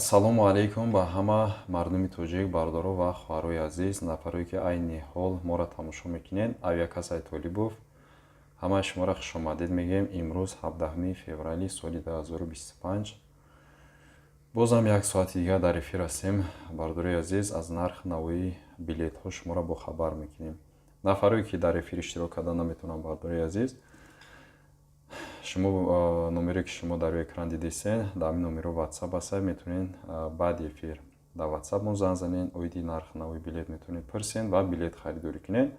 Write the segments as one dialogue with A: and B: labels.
A: Ассалому алайкум ба ҳама мардуми тоҷик, бардоро ва хоҳарои азиз, нафаре ки айни ҳол моро тамошо мекунед. Авиакасай Толибов ҳамаи шуморо хушомадед мегӯем. Имрӯз 17 феврали соли 2025 бозам як соати дигар дар эфир ҳастем. Бардорои азиз, аз нарх навои билетҳо шуморо бохабар мекунем. Нафаре ки дар эфир иштирок карда наметавонанд, бардорои азиз, шумо номере ки шумо дар экран дидесен, дар ин номеро WhatsApp аст, метавонед баъди эфир дар WhatsApp мо занг занед, оиди нарх навои билет метавонед пурсен ва билет харидорӣ кунед.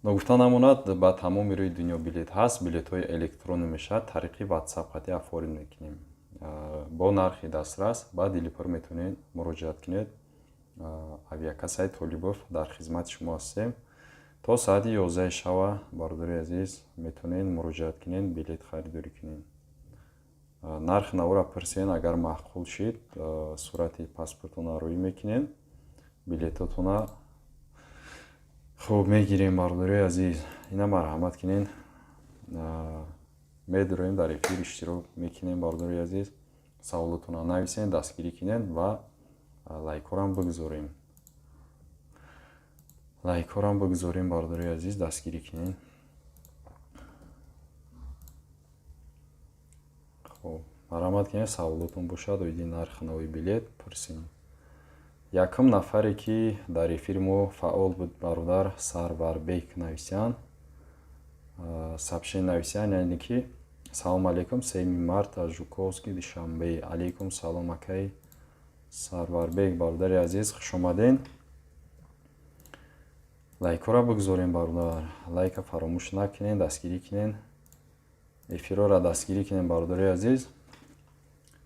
A: Ногуфта намонад, ба тамоми рӯи дунё билет ҳаст, билетҳои электронӣ мешавад, тариқи WhatsApp хати афорид мекунем бо нархи дастрас. Ба дилипур метавонед муроҷиат кунед. Авиакасай Толибов дар хизмати шумо ҳастем. То соати 11 шаба, бардори азиз, метавонед муроҷиат кунед, билет харидорӣ кунед. Нархи навора пурсен, агар маъқул шид, сурати паспортона рӯӣ мекунед, билетотона хуб мегирем. Бардори азиз, ина марҳамат кунед, медуроем дар эфир иштирок мекунем. Бардори азиз, саволотона нависен, дастгирӣ кунед ва лайкорам бигзорем. Лайкорам бигзорем, бардори азиз, дастгирӣ кунед. хуб, марҳамат кунед, саволотон бошад, оиди нархи навои билет пурсем. Якум нафаре ки дар эфири мо фаъол буд, бародар Сарварбек нависян. Сабшин нависян, яъне ки салому алайкум, 3 марта Жуковский, Душанбе. Алайкум салом акай Сарварбек, бародари азиз, хушомаден. Лайкора бигзорем, бародар, лайка фаромӯш накунед, дастгирӣ кунед, эфирора дастгирӣ кунед. Бародари азиз,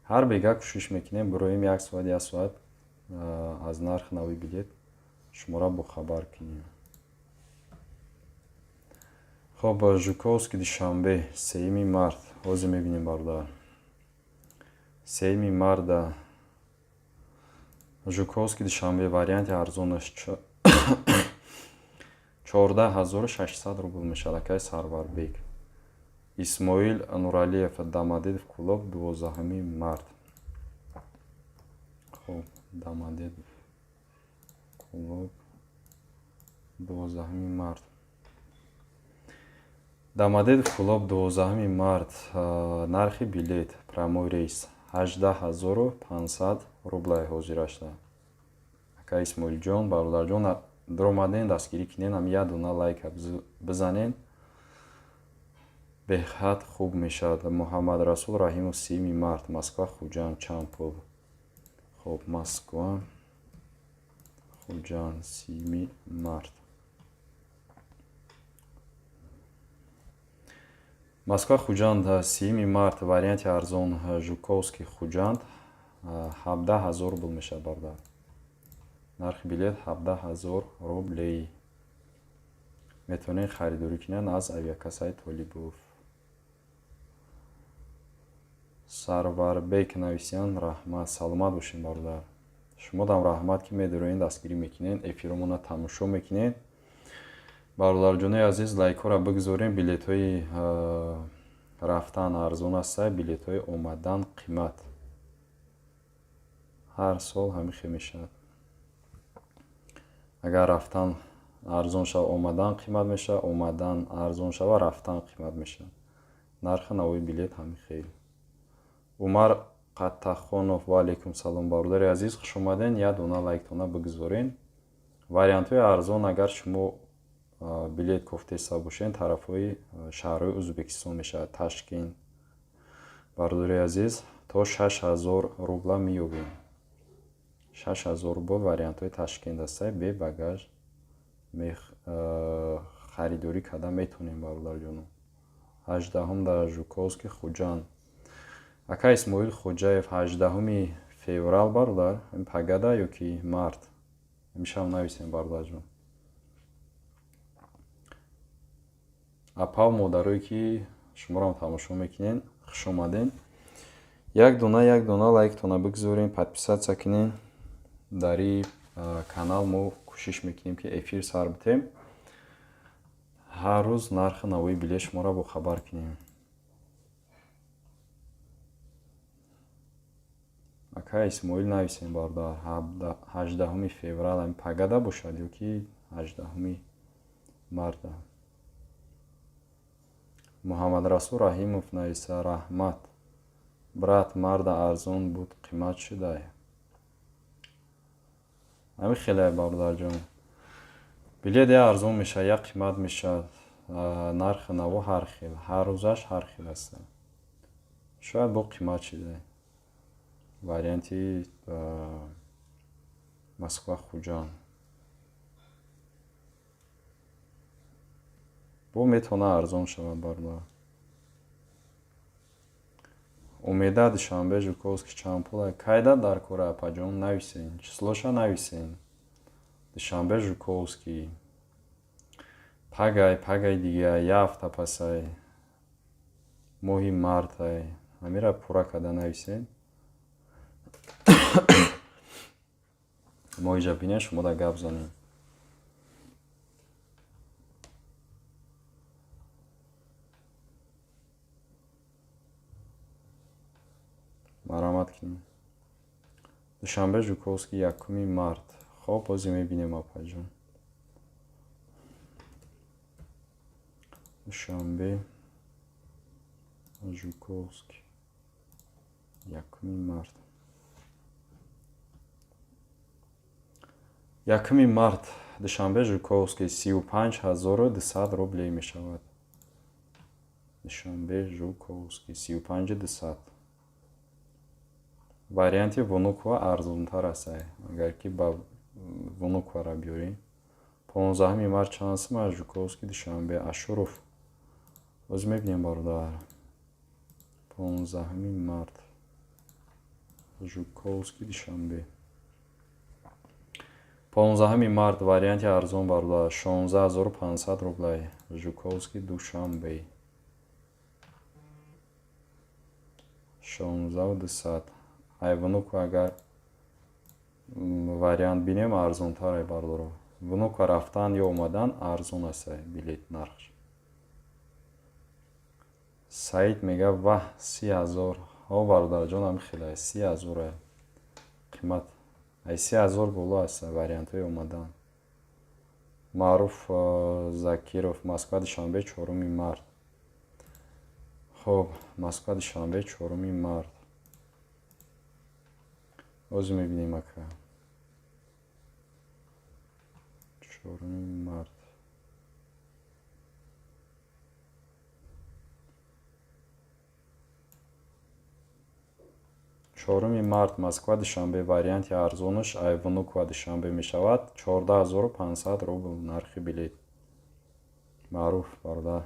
A: ҳар бега кӯшиш мекунем бироем як соат аз нархи навои билет шуморо бохабар кунем. хуб, Жуковский, Душанбе, 3 март ҳозир мебинем, бародар. 3 марта Жуковский, Душанбе, варианти арзонаш 14600 рубл мешавад. Акай Сарварбек. Исмоил Нуралиев, Дамадедов клуб, 12 март. хуб, Дамадедов клуб, 12 март. Дамадедов клуб, 12 март. Нархи билет прямой рейс 18500 рублай ҳозир аст. Акай Исмоилҷон, бародарҷон, даромаден, дастгирӣ кунед, ҳам як дуна лайка бизанед, беҳад хуб мешавад. Муҳаммад Расул Раҳимов, 3 март, Москва, Хуҷанд, чанд пул? хуб, Москва, Хуҷанд, 3 март. Москва, Хуҷанд, 3 март, варианти арзон Жуковский, Хуҷанд, 17000 рубл мешавад, бародар. нархи билет 17000 рублей. метавонед харидорӣ кунед аз Авиакасай Толибов. Сарварбек нависян, раҳмат, саломат бошед, бародар. шумодам раҳмат ки медуроед, дастгирӣ мекунед, эфиромона тамошо мекунед. бародарҷонои азиз, лайкора бигзорем. билетҳои рафтан арзон аст, билетҳои омадан қимат. ҳар сол ҳамихе мешавад. агар рафтан арзон шава, омадан қимат мешавад, омадан арзон шава, рафтан қимат мешавад. нархи навои билет ҳамихел. Умар Қаттахонов, ва алайкум салом, бародари азиз, хушомаден. як дона лайктона бигзорен. вариантҳои арзон, агар шумо билет кофтеса бошед, тарафҳои шаҳрҳои Ӯзбекистон мешавад, Ташкент. бародари азиз, то 6000 рубла меёбем. 6000 рубл вариантҳои Ташкент аст, бе багаж харидорӣ карда метавонем, бародарҷонам. 18 дар Жуковский, Хуҷанд. Акай Исмоил Хоҷаев, 18 феврал, бародар, ин пагада ё ки март? имшаб нависем, бародарҷон. апав модарое ки шуморам тамошо мекунед, хушомаден. як дона лайктона бигзорем, подписатсия кунед. дар ин канал мо кӯшиш мекунем ки эфир сар битем. ҳар рӯз нархи навои билет шуморо бохабар кунем. ака Исмоил нависем бародар 18 феврал ами пагада бошад ё ки 18 марда. Муҳаммадрасул Раҳимов нависа раҳмат. Брат марда арзон буд қимат шудай. Ами хеле бародарҷон. Билет арзон мешавад, як қимат мешавад. Нархи наво ҳар хел, ҳар рӯзаш ҳар хел аст. Шояд бо қимат шудай. Варианти Москва Хуҷанд. бо метавона арзон шавад бародар. Умеда Душанбе Жуковский чанд пула кайда дар кора апаҷон нависен, числоша нависен. Душанбе Жуковский пагай дига яфта пасай моҳи мартай ҳамира пура када нависен. мо иҷа бинем шумо да гап занем. марамат кинем. Душанбе Жуковский 1 март. хоб бози мебинем апаҷон. Душанбе Жуковский 1 март. 1 март Душанбе Жуковский 35200 рублей мешавад. Душанбе Жуковский 35200. Варианти Вунукова арзонтар аст. Агар ки ба Вунукова биёрем 15 март чанд Жуковский Душанбе Ашуров. Оз мебинем бародар. 15 март Жуковский Душанбе. 15 март варианти арзон бародар 16500 рублей. Жуковский Душанбе. 16200. Вунукова агар вариант бинем арзонтар бародар. Вунукова рафтан ё омадан арзон аст билет нархш. Саид мега ва 30000. ҳо бародарҷон ам хеле 30000 қимат. 30000 боло аст вариантҳои омадан. Маъруф Закиров Москва Душанбе 4 март. хоб Москва Душанбе 4 март. оз мебинем ака. 4 март. чорум март Москва Душанбе варианти арзонаш Вунукова Душанбе мешавад 14500 рубл нархи билет. Маъруф бародар.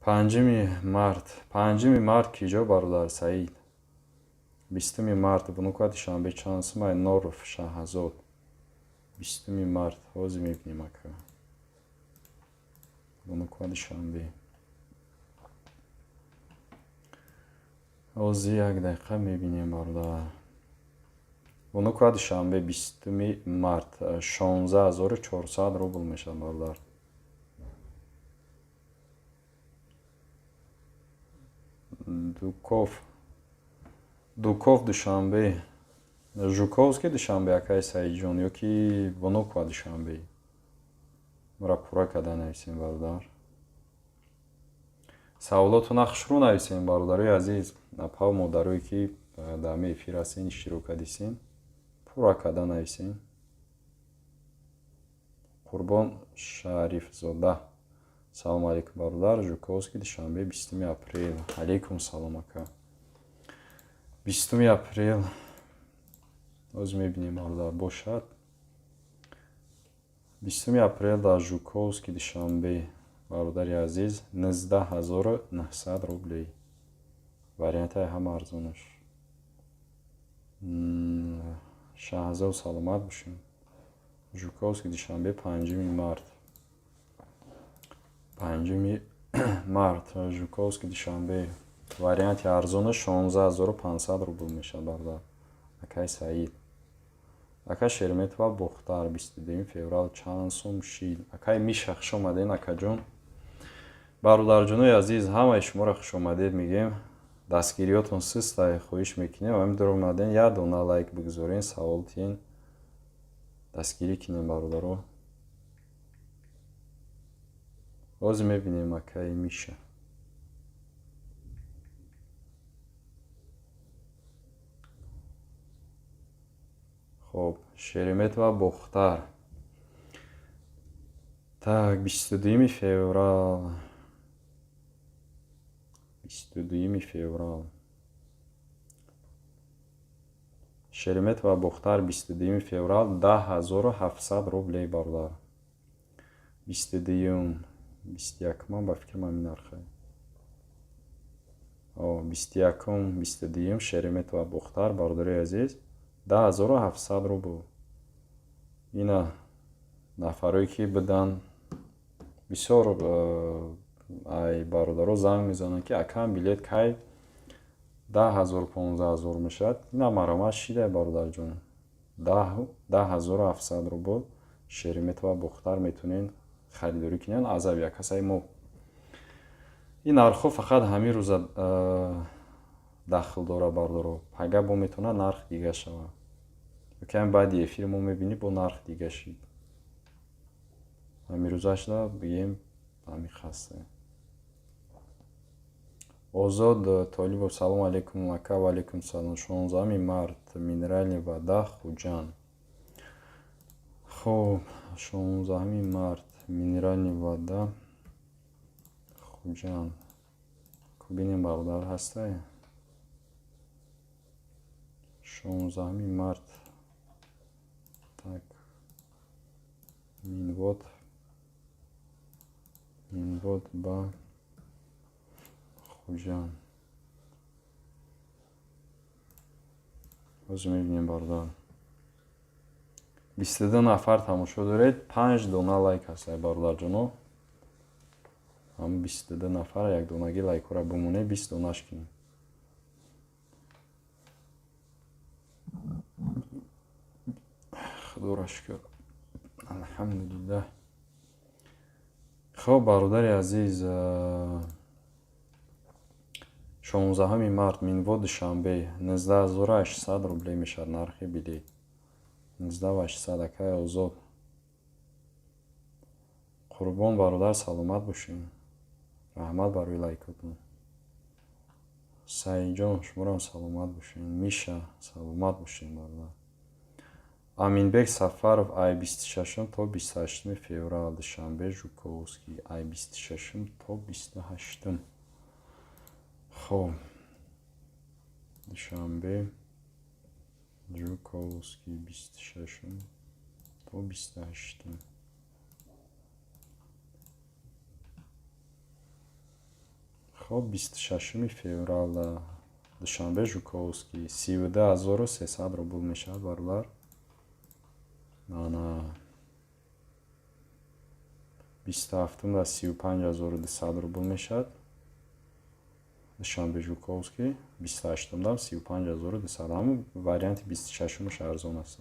A: 5 март киҷо бародар Саид. 20 март Вунукова Душанбе чанд сумай Норов Шаҳзод. 20 март ҳозир мебинем ака. Вунукова Душанбе. ҳозир як дақиқа мебинем бародар. Вунукова Душанбе 20 март 16400 рубл мешавад бародар. Дуков Душанбе Жуковский Душанбе акай Саиҷон ё ки Вунукова Душанбе. Мара пура када нависем бародар. Саволотуна хушрӯ нависем бародарои азиз. Напав модарое ки дар эфир ҳастин иштирока дисин. Пура када нависем. Қурбон Шарифзода. Салом алейкум бародар. Жуковский Душанбе 20 апрел. Алейкум салом ака. 20 апрел. оз мебинем бародар бошад. 20 апрел дар Жуковский Душанбе бародари азиз 19900 рублей. Варианти ҳам арзонаш. Шаҳзод саломат бошем. Жуковский Душанбе 5 март. 5 март Жуковский Душанбе варианти арзонаш 16500 рубл мешавад бародар. акай Саид. ака Шереметова Бухтар 22 феврал чанд сум шил. акай Миша хуш омадед акаҷон. бародарҷонои азиз ҳамаи шуморо хуш омадед мегем. дастгириётон сустай хоҳиш мекунем. Ҳамин омаден як дона лайк бигзорен, савол тиен дастгирӣ кунем бародаро. ҳозир мебинем акаи Миша. хоб, Шереметова Бухтар. Так, 22 феврал. 22 феврал. Шереметова Бухтар 22 феврал 10700 рублей бардар. 22 21 ба фикр ман минархай. 21 Шереметова Бухтар бародари азиз 10700 рубл. Ина нафарои ки бидан бисёр ай бародаро занг мезананд ки акам билет кай 10,000-15,000 мешавад. Ина маромад шидай бародарҷон. 10700 рубл Шереметова Бухтар метунен харидорӣ кунен аз авиакасаи мо. ин нархҳо фақат ҳамин рӯза дахл дора бародаро. Пага бо метавона нарх дига шава. Ками баъди эфир мо мебинӣ бо нарх дига шид. ҳамин рӯзашда бигем ҳамин хаста. Озод Толибов салом алейкум ака. Ва алейкум салом. 16 март минеральная вода Хуҷанд. Хоб, 16 март минеральная вода Хуҷанд. Бинем бародар ҳастай. 16 март. Так. Минвод ба Хуҷанд. ҳозир мебинем бародар. 22 нафар тамошо доред. 5 дона лайк ҳастай бародарҷоно. ҳам 22 нафар як донаги лайкора бимоне 20 донаш кинем. Худоро шукр. Алҳамдулиллаҳ. хоб бародари азиз 16 март Минвод Душанбе 19800 рублей мешавад нархи билет. 19800 акай Озод. Қурбон бародар саломат бошед. раҳмат барои лайкотон. Саидҷон шуморам саломат бошед. Миша саломат бошед бародар. Аминбек Сафаров ай 26 то 28 феврал Душанбе Жуковский ай 26 то 28. хоб Душанбе Жуковский 26 то 28. хоб 26 феврал Душанбе Жуковский 12300 рубл мешавад бародар. Ана 27 35200 рубл мешавад. Душанбе Жуковский 28 35200. ҳамн варианти 26 арзон аст.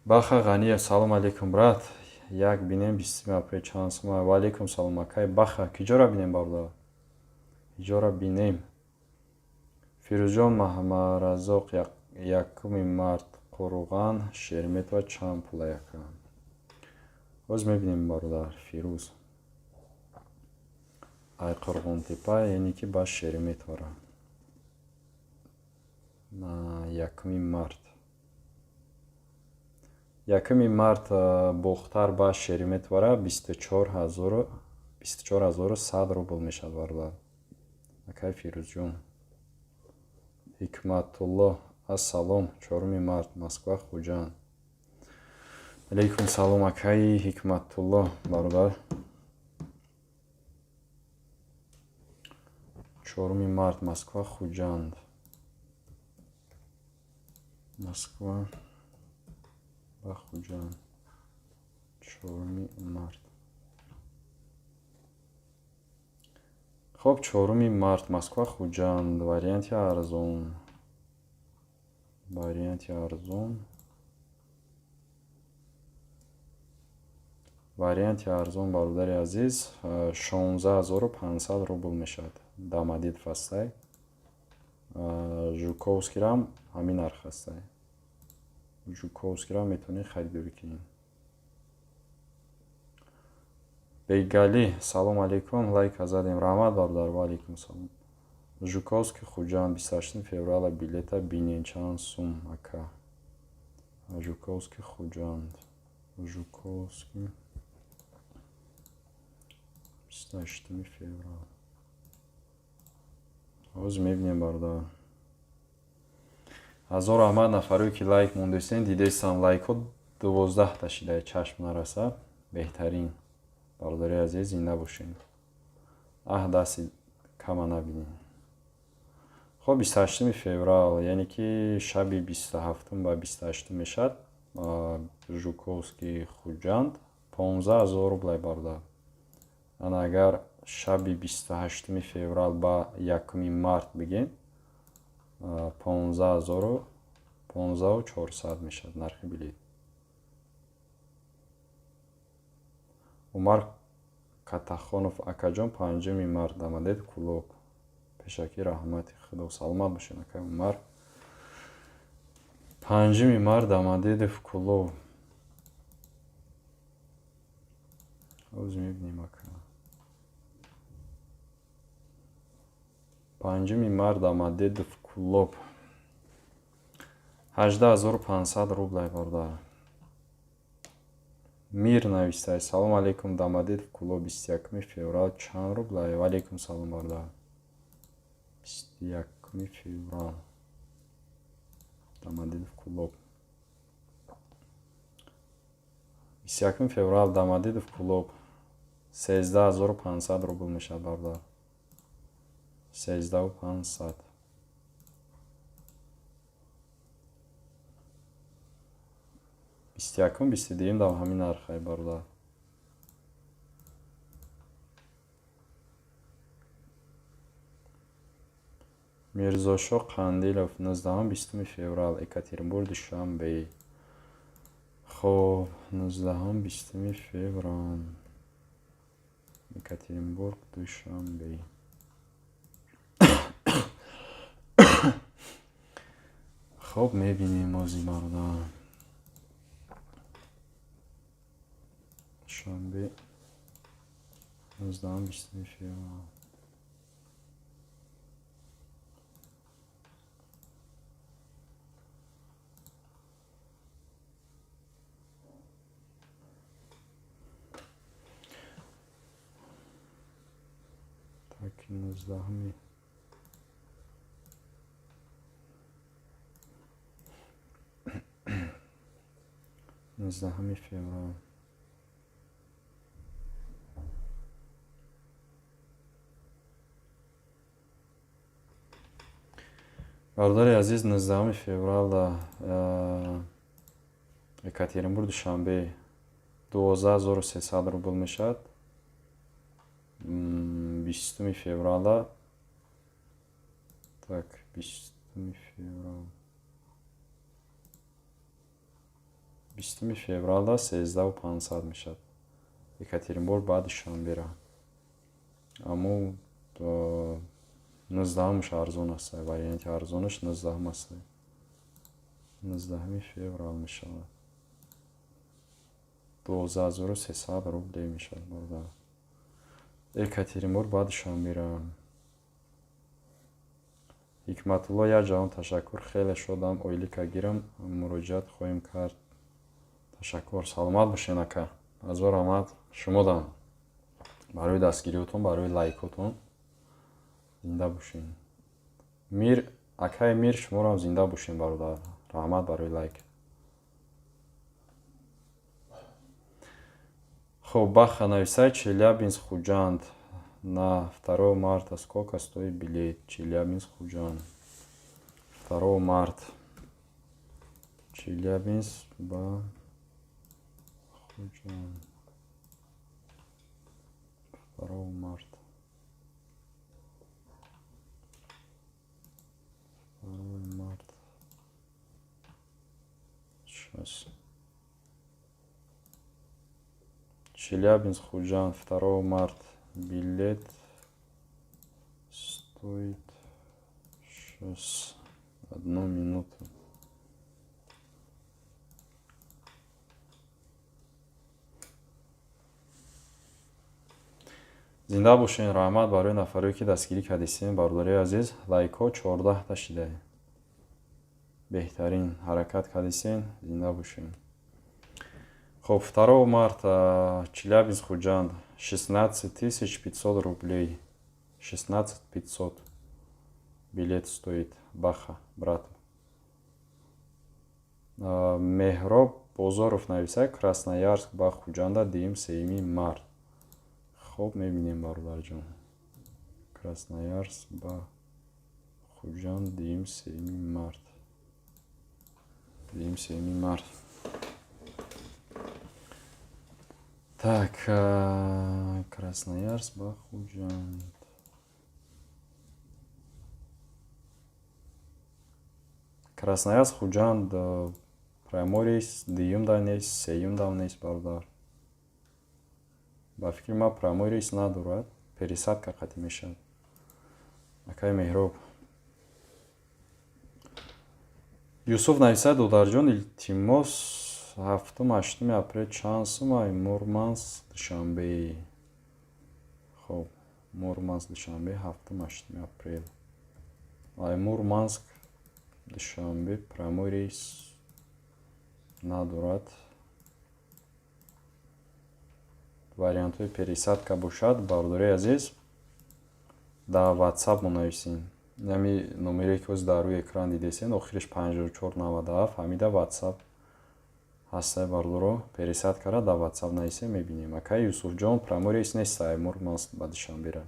A: Баха Ғаниев салом алейкум брат. як бинем 20 апрел чанд сума. Ва алейкум салом акай. Баха киҷора бинем бародар? киҷора бинем? Фирӯзҷон Маҳмадразоқ 1 март Қурған Шереметова чанд пула яка. ҳозир мебинем бародар. Фирӯз ай Қурғонтепа яъне ки ба Шереметова. на 1 март. 1 март Бухтар ба Шереметова 24100 рубл мешавад бародар. акай Фирӯзҷон. Ҳикматулло ассалом 4 март Москва Хуҷанд. алейкум салом акай Ҳикматулло бародар. 4 март Москва Хуҷанд. Москва ба Хуҷанд. 4 март. хоб 4 март Москва Хуҷанд. Варианти арзон. Варианти арзон бародари азиз 16500 рубл мешавад. Домодедов ҳастай. Жуковскирам ҳамин нарх ҳастай. Жуковскирам метавонед харидорӣ кунед. Бегали, салом алейкум, лайк задем. Раҳмат бародар, ва алейкум салом. Жуковский Хуҷанд 28 февраля билета бинен чанд сум ака. Жуковский Хуҷанд. Жуковский 28 феврал. Ҳозир мебинем бародар. ҳазор раҳмат нафаре ки лайк мондесен. Дидестам лайкҳо 12 та шида чашм нарасад. Беҳтарин. Бародари азиз зинда бошед. Дасти кама набинем. خب 28 феврал, яъне ки шаби 27 ба 28 мешад. Жуковский Хуҷанд 15000 рублай бародар. Ана агар шаби 28 феврал ба 1 март бигем 15400 мешад нархи билет. Умар Катахонов акаҷон 5 март Домодед клуб. Пешакӣ раҳмати Худо. Саломат бошед ака Умар. 5 март Домодедов клуб. ҳозир мебинем ака. 5 март Домодедов клуб. 18500 рублай бародар. Мир навистай. Салом алейкум Домодедов клуб 21 феврал чанд рублай? Ва алейкум салом бародар. 21 феврал Домодедов клуб. 21 феврал Домодедов клуб 13500 рубл мешад бародар. 13500. Бистякум 22 дам ҳамин нархай бародар. Мирзошо Қандилов 19 феврал Екатеринбург Душанбе. Хоб 19 феврал Екатеринбург Душанбе. Хоб мебинем озӣ бародар. Душанбе 19 феврал. Так, 19 феврал. Бародари азиз 19 феврал Екатеринбург Душанбе 12300 рубл мешад. 20 февраля. Так, 20 феврал. 20 февраля 13500 мешад. Екатеринбург ба Душанбера. Аммо 19 арзон аст. Варианти арзонаш 19 аст. 19 феврал мешавад. 12300 рубл мешад бародар. Екатеринбург ба Душанбера. Ҳикматулло як ҷавон ташаккур. Хеле шодам оилика гирам муроҷиат хоҳем кард. Ташаккур. Саломат бошед ака. ҳазор раҳмат шумодам. Барои дастгириётон, барои лайкотон зинда бошед. Мир акай Мир шуморам зинда бошед бародар. Раҳмат барои лайк. Хоб Баха нависай Челябинск Хуҷанд на 2 марта. Сколько стоит билет? Челябинск Хуҷанд 2 марта. Челябинск ба Хуҷанд 2 марта. 2 марта. Сейчас. Челябинск Хуҷанд 2 марта. Билет стоит 1 минуту. зинда бошен. раҳмат барои нафаре ки дастгирӣ кардисен. бародари азиз, лайкҳо 14 шида. беҳтарин ҳаракат кардисен. зинда бошен. хуб, 2 марта Челябинск Хуҷанд 16 500 рублей. 16 500 билет стоит. Баха, брат. Меҳроб Бозоров нависад. Красноярск ба Хуҷанда 2-3 март. хуб, мебинем бародарҷон. Красноярск ба Хуҷанд 2-3 март. 2-3 март. Так, Красноярск ба Хуҷанд. Красноярск Хуҷанд пряморис 2 нест, 3 нест бародар. ба фикри ман пряморис надорад. Пересадка қатъӣ мешавад. Акай Меҳроб. Юсуф нависад. додарҷон, илтимос 7-8 апрел чанд сумай? Мурманск душанбе. хуб, Мурманск душанбе 7-8 апрел. ай Мурманск душанбе прямой рейс надорад. вариантҳои пересадка бошад. бародари азиз, дар WhatsApp монависин. ами номере ки дар рӯи экран дидесен, охириш 5497 ҳамида WhatsApp ҳастай бародаро. пересадкара дар WhatsApp нависен, мебинем. акай Юсуфҷон, прямой рейс нестае Мурманск ба Душанбера.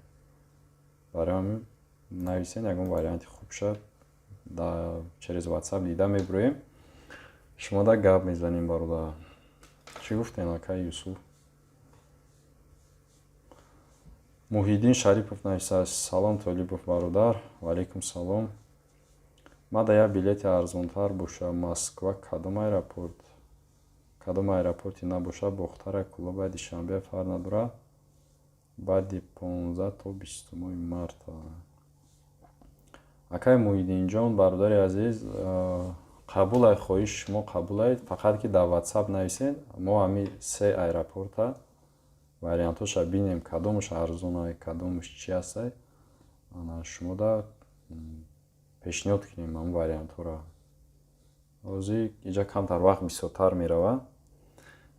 A: барои ҳамин нависен, ягон варианти хуб шад. через WhatsApp дида мебироем. шумо да гап мезанем бародар. чӣ гуфтен акай Юсуф? Муҳиддин Шарипов нависад. салом Толибов бародар. ваалейкум салом. ман да як билети арзонтар боша Москва кадом аэропорт? кадом аэропорти набоша бохтара клуба Душанбе фарқ надорад. баъди 15 то 20 марта. акай Муҳиддинҷон, бародари азиз, қабулай хоҳиш шумо қабулайд. фақат ки дар WhatsApp нависен. мо ҳами 3 аэропорта вариантоша бинем, кадомаш арзонай, кадомаш чӣ ҳастай. ана шумо да пешниҳод кунем ҳамн вариантҳоро. ҳозир инҷа камтар вақт бисёртар меравад.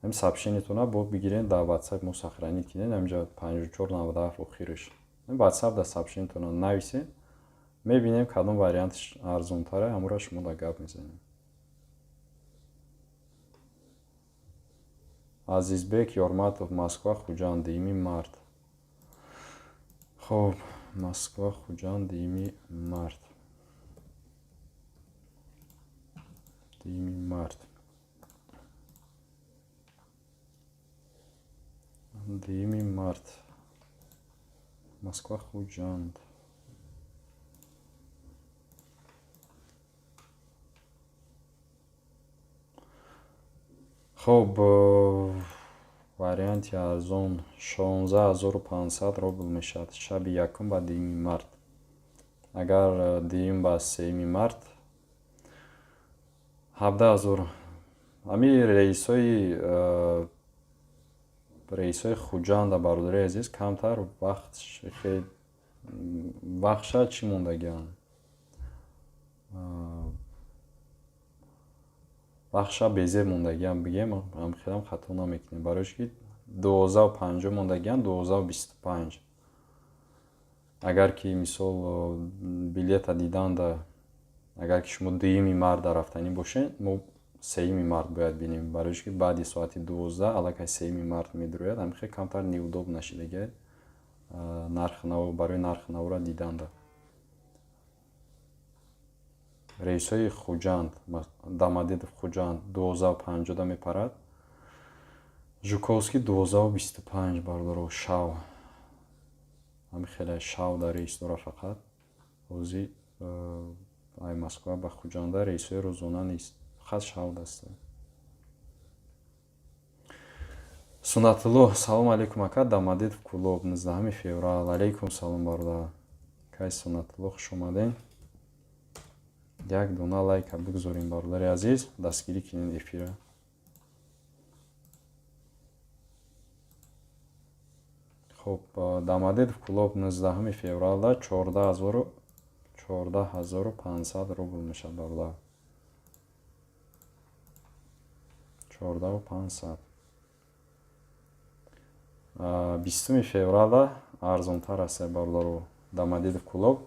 A: ҳам сообщениятона бо бигирен дар WhatsApp мо сохранид кунед. ҳамҷа 5497 охираш. WhatsApp да сообщениятона нависен. мебинем кадом вариантиш арзонтара, ҳамуро шумо да гап мезанем. Азизбек Ёрматов, Москва Хуҷанд 2 март. хуб, Москва Хуҷанд 2 март. 2 март. 2 март. Москва Хуҷанд. хуб, варианти арзон 16500 рубл мешавад. шаби 1 ба 2 март. агар 2 ба 3 март 17000. ҳами рейсҳои Хуҷанда бародари азиз камтар вақтша чӣ мондагианд? вақтша безе мондагиам бигем, хелам хато намекунем. бароиш ки 12:50 мондагиам, 12:25. агар ки мисол билета диданда, агар ки шумо 2 март рафтанӣ бошен, мо 3 март бояд бинем. бароиш ки баъди соати 12 аллакай 3 март медурояд. ҳам хеле камтар неудоб нашидагиад барои нархи навро диданда. рейсҳои Хуҷанд, Домодедов Хуҷанд 12:50 мепарад. Жуковский 12:25 бародаро шав. ҳами хеле шав дар рейс дора. фақат ҳозир ай Москва ба Хуҷанда рейсҳои рӯзона нест. фақат шав даста. Сунатулло, салом алейкум ака. Домодедов Кулоб 19 феврал. алейкум салом бародар. акай Сунатулло хуш омаден. Як дона лайка бигзорем бародари азиз, дастгирӣ кинен эфира. хуб, Дамадидов клуб 19 февралда 14500 рубл мешавад бародар. 14500. 20 февралда арзонтар аст бародару Дамадидов клуб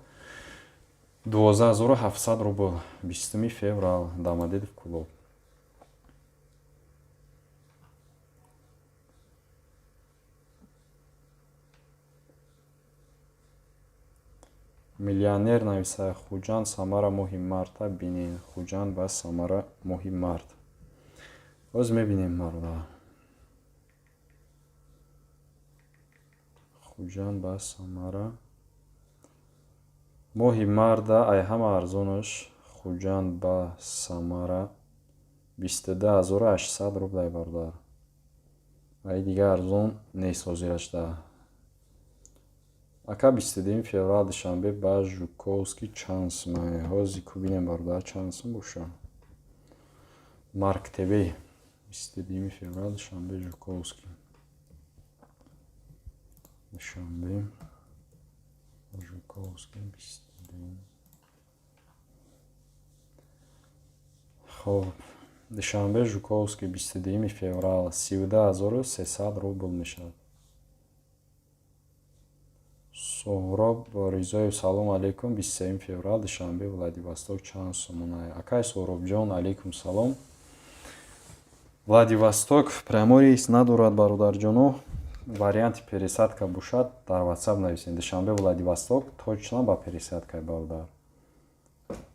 A: 12700 рубл. 20 феврал Дамадидов клуб. Миллионер нависа Хуҷанд Самара моҳи марта бинен. Хуҷанд ба Самара моҳи март. Оз мебинем марда. Хуҷанд ба Самара моҳи марда ай ҳама арзонаш. Хуҷанд ба Самара 22800 рублай бардар. Ай дига арзон нест ҳозирашда. Ака 22 феврал душанбе ба Жуковский чансмай. Ҳози кубинем бардар чансм боша. Марк ТВ 22 феврал душанбе Жуковский. Душанбе Жуковский 22. Хоб душанбе Жуковский 22 феврал 12300 рубл мешавад. Соҳроб Ризоев салом алейкум 23 феврал душанбе Владивосток чанд сомонай. Акай Соҳробҷон алейкум салом. Владивосток прямой рейс надорад бародарҷоно. Варианти пересадка бошад дар WhatsApp нависед. Душанбе Владивосток точно ба пересадка бародар.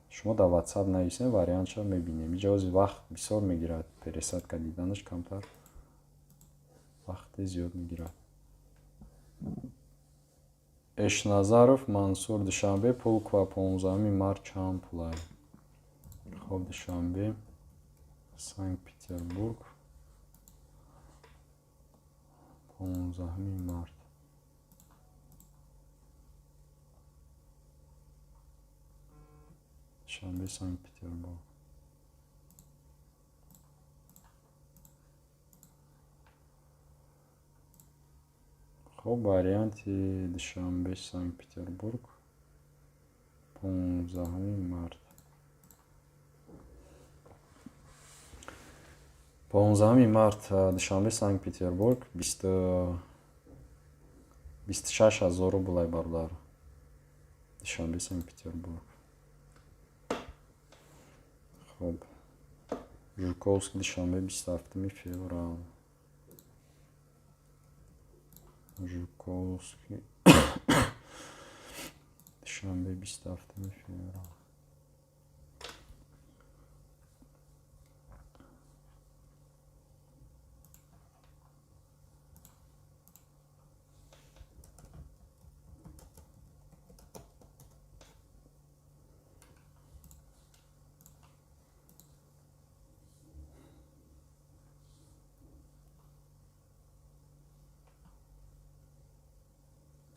A: Шумо дар WhatsApp нависед, вариантша мебинем. Иҷози вақт бисёр мегирад. Пересадка диданаш камтар вақти зиёд мегирад. Эшназаров Мансур душанбе пулк ва 15 март чанд пулай. Хоб душанбе Санкт-Петербург 15 март. Душанбе Санкт-Петербург. Хоб варианти душанбе Санкт-Петербург 15 март. 15 март душанбе Санкт-Петербург 26000 рублай бародар. Душанбе Санкт-Петербург. Хоб Жуковский душанбе 27 феврал. Жуковский душанбе 27 феврал.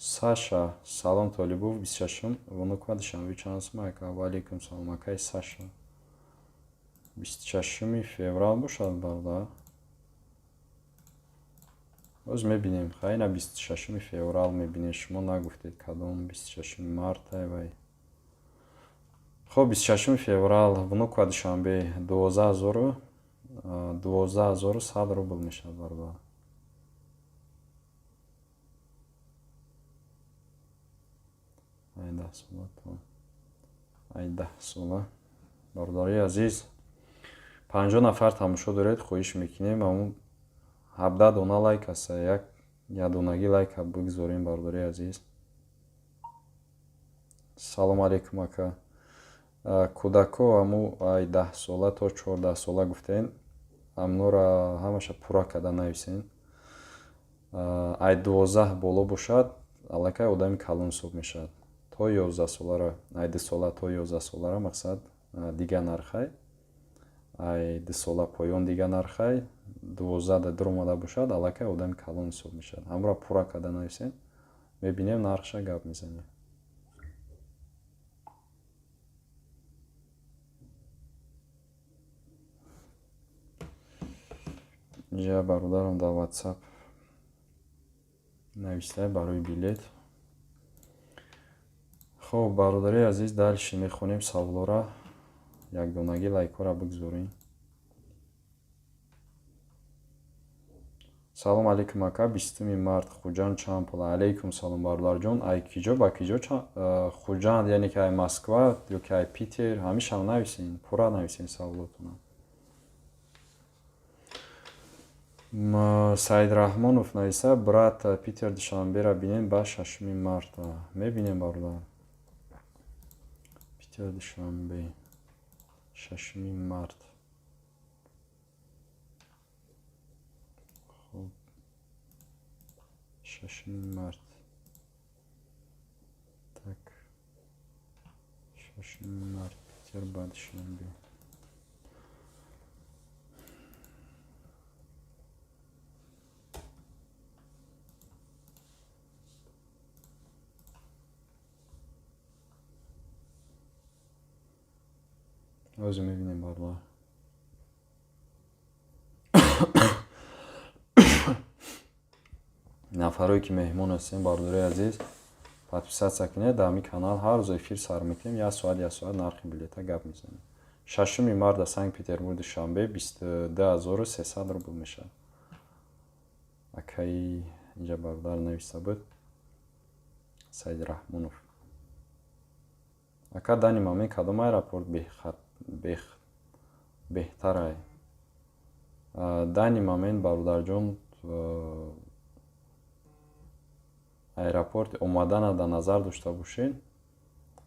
A: Саша салом Толибов 26 Вануква душанбе чанд смайка. Ва алейкум салом акай Саша 26 феврал бошад барда. Оз мебинем. Хайна 26 феврал мебинем. Шумо нагуфтед кадом 26 марта вай. Хоб 26 феврал Вануква душанбе 12100 рубл мешавад барда. Ай 10 сола бародари азиз 50 нафар тамошо доред. хоҳиш мекунем амун 17 дона лайк аст. Ядонаги лайка бигзорем бародари азиз. Салом алейкум ака. Кудако аму ай 10 сола то 14 сола гуфтен. Амнора ҳамаша пура када нависен. Ай 12 боло бошад аллакай одами калон ҳисоб мешавад. То 11 солара ай 2 сола то 11 солара мақсад дига нархай. Ай 2 сола поён дига нархай. 12 да дуромада бошад аллакай одами калон ҳисоб мешавад. Ҳамра пура када нависен. мебинем нархша гап мезанем. инҷа бародарам дар WhatsApp навишта барои билет. хуб, бародари азиз, дальше мехонем саволора. Якдонаги лайкҳоро бигзорем. салом алейкум ака, 20 март хуҷанд чанд пул? Алейкум салом бародарҷон. Ай киҷо ба киҷо хуҷанд, яъне ки ай Москва ё ки ай Питер, ҳамишам нависен, пурра нависен саволотуна. Саид Раҳмонов нависа, брат Питер Душанбера бинем ба 6 март. Мебинем бародар. Питер Душанбе 6 март. 6 март. Так. 6 март. Питер ба Душанбе. O'zi می‌بینیم بالا. нафарои ки меҳмон ҳастем, бародари азиз, подписатсия кунед. дар ҳамин канал ҳар рӯз эфир сар мекунем. як соат нархи билета гап мезанем. 6 март дар Санкт Петербург Душанбе 22300 рубл мешавад. акаи инҷа бародар нависта буд, Саид Раҳмонов. ака, дани момент кадом аэропорт беҳтар? дани момент бародарҷон аэропорти омадана дар назар дошта бошед.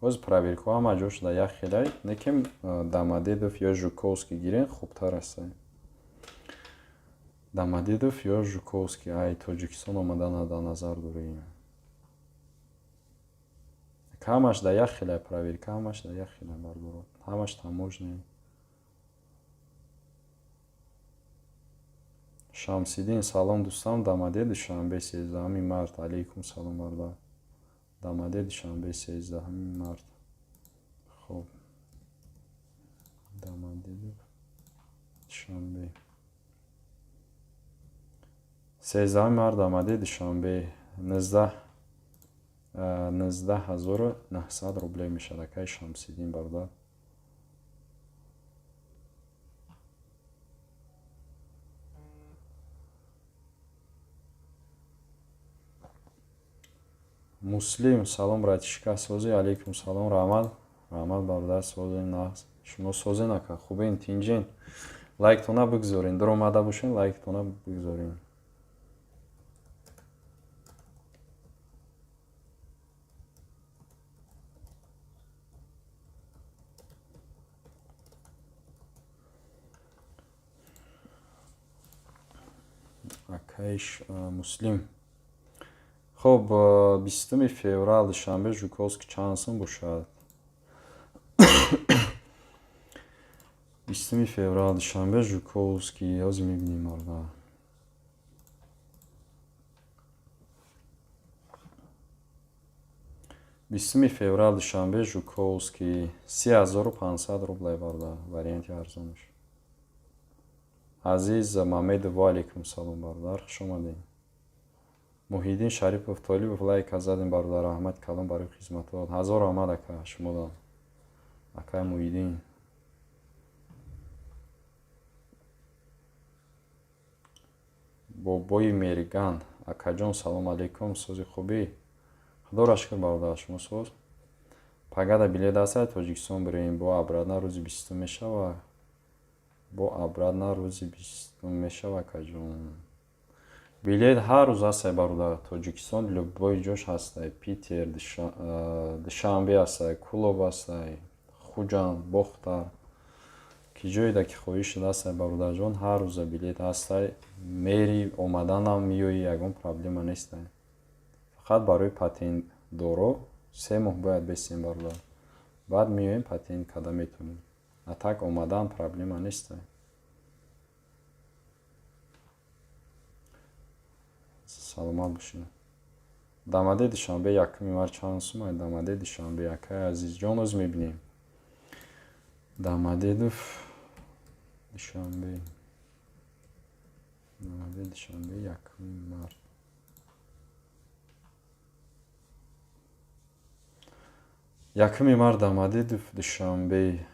A: оз проверка ҳама ҷош дар як хелай, некем Домодедов ё Жуковский гирен хубтар аст. Домодедов ё Жуковский, ай Тоҷикистон омадана дар назар дорем. ҳамаш дар як хелай проверка, ҳамаш дар як хелай бардорад, ҳамаш таможня. Шамсиддин, салом дӯстам, Домодед Душанбе 13 март. Алейкум салом бародар. Домодед Душанбе 13 март. хуб, Домодед Душанбе 13 март. Домодед Душанбе 19900 рублей мешавад. акаи Шамсиддин бародар. Муслим, салом братишка, сози. Алейкум салом. Раҳмат бародар, сози нағз. шумо сози нака, хубен, тинҷен. лайктона бигзорен, дуромада бошен, лайктона бигзорен. акаиш Муслим. хуб, 20 феврал Душанбе Жуковский чанд сум бошад? 20 феврал Душанбе Жуковский, ҳозир мебинем бародар. 20 феврал Душанбе Жуковский 3500 рублей бародар, варианти арзонаш. Азиз Мамедов, алейкум салом бародар, хуш омадед. Муҳиддин Шарипов Толибов, лайк задем бародар. Раҳмат калом барои хизматот. ҳазор раҳмат ака, шумо акай Муҳиддин. бобои Мерган, акаҷон салом алейкум, сози хубӣ? худоро шукр бародар, шумо соз? пагада билет аста Тоҷикистон бирем, бо абрадна рӯзи 20 мешава. бо абрадна рӯзи 20 мешава акаҷон. билет ҳар рӯз ҳастай бародар. Тоҷикистон любой ҷош ҳастай. Питер, Душанбе ҳастай, Кулоб ҳастай, Хуҷанд, Бохтар, ки ҷоида ки хоҳӣ шуда ҳастай бародарҷон. ҳар рӯза билет ҳастай. мери омаданам миёӣ, ягон проблема нестай. фақат барои патентдоро 3 моҳ бояд бестем бародар. баъд миёем патент када метонем. а так омадан проблема нестай. саломат бошед. Домодед Душанбе 1 март чанд сум? Домодед Душанбе акай азизҷон, оз мебинем. Домодедов Душанбе дамади душанбе 1 март. Якми март дамади душанбе